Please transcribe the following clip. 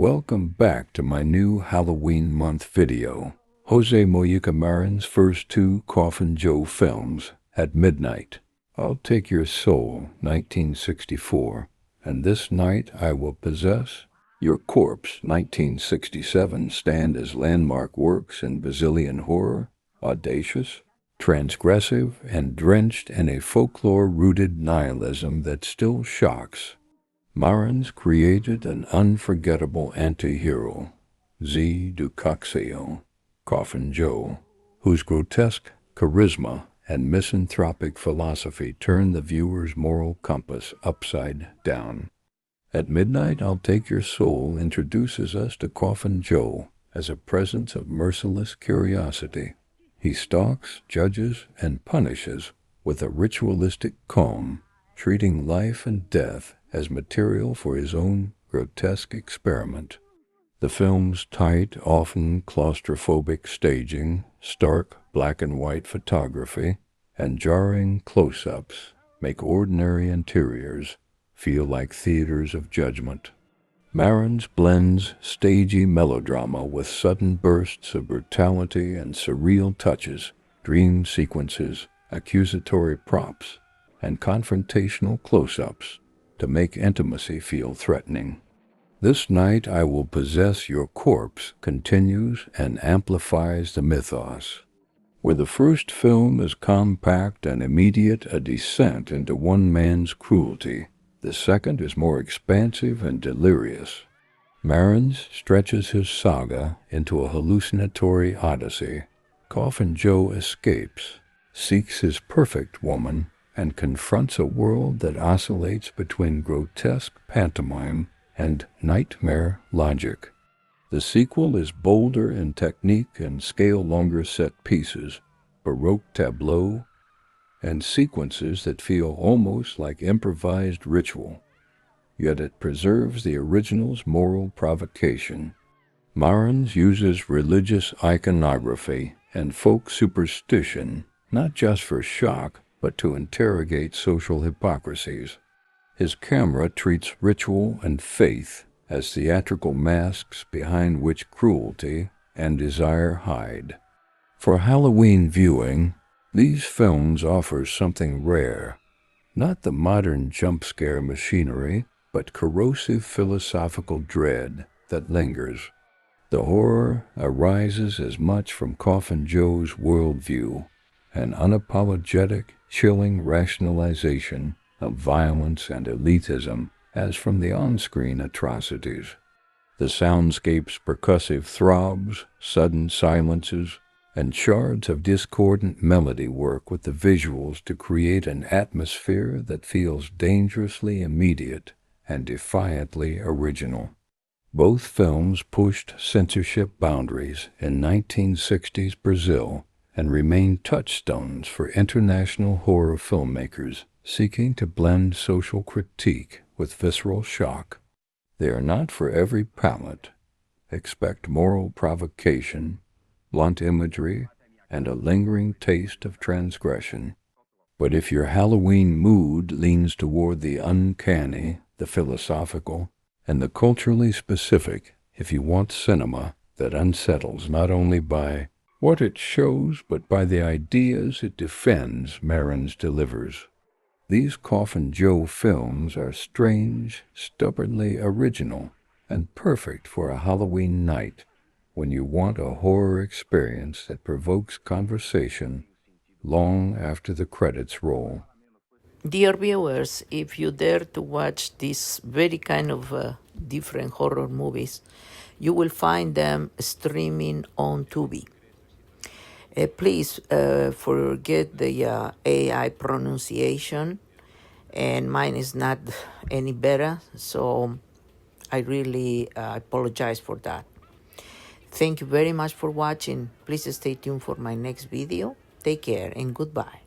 welcome back to my new Halloween month video. José Mojica Marins' first two Coffin Joe films, At Midnight, I'll Take Your Soul, 1964, and This Night I Will Possess Your Corpse, 1967, stand as landmark works in Brazilian horror, audacious, transgressive, and drenched in a folklore-rooted nihilism that still shocks. Marins created an unforgettable antihero, Z do Caixão, Coffin Joe, whose grotesque charisma and misanthropic philosophy turned the viewer's moral compass upside down. At Midnight, I'll Take Your Soul introduces us to Coffin Joe as a presence of merciless curiosity. He stalks, judges, and punishes with a ritualistic calm, treating life and death as material for his own grotesque experiment. The film's tight, often claustrophobic staging, stark black and white photography, and jarring close-ups make ordinary interiors feel like theaters of judgment. Marins blends stagey melodrama with sudden bursts of brutality and surreal touches, dream sequences, accusatory props, and confrontational close-ups to make intimacy feel threatening. This Night I Will Possess Your Corpse continues and amplifies the mythos. Where the first film is compact and immediate, a descent into one man's cruelty, the second is more expansive and delirious. Marins stretches his saga into a hallucinatory odyssey. Coffin Joe escapes, seeks his perfect woman, and confronts a world that oscillates between grotesque pantomime and nightmare logic. The sequel is bolder in technique and scale longer set pieces, baroque tableaux, and sequences that feel almost like improvised ritual. Yet it preserves the original's moral provocation. Marins uses religious iconography and folk superstition not just for shock, but to interrogate social hypocrisies. His camera treats ritual and faith as theatrical masks behind which cruelty and desire hide. For Halloween viewing, these films offer something rare, not the modern jump scare machinery, but corrosive philosophical dread that lingers. The horror arises as much from Coffin Joe's worldview, an unapologetic, chilling rationalization of violence and elitism, as from the on-screen atrocities. The soundscape's percussive throbs, sudden silences, and shards of discordant melody work with the visuals to create an atmosphere that feels dangerously immediate and defiantly original. Both films pushed censorship boundaries in 1960s Brazil and remain touchstones for international horror filmmakers seeking to blend social critique with visceral shock. They are not for every palate. Expect moral provocation, blunt imagery, and a lingering taste of transgression. But if your Halloween mood leans toward the uncanny, the philosophical, and the culturally specific, if you want cinema that unsettles not only by what it shows, but by the ideas it defends, Marins delivers. These Coffin Joe films are strange, stubbornly original, and perfect for a Halloween night when you want a horror experience that provokes conversation long after the credits roll. Dear viewers, if you dare to watch these very kind of different horror movies, you will find them streaming on Tubi. Please forget the AI pronunciation, and mine is not any better, so I really apologize for that. Thank you very much for watching. Please stay tuned for my next video. Take care and goodbye.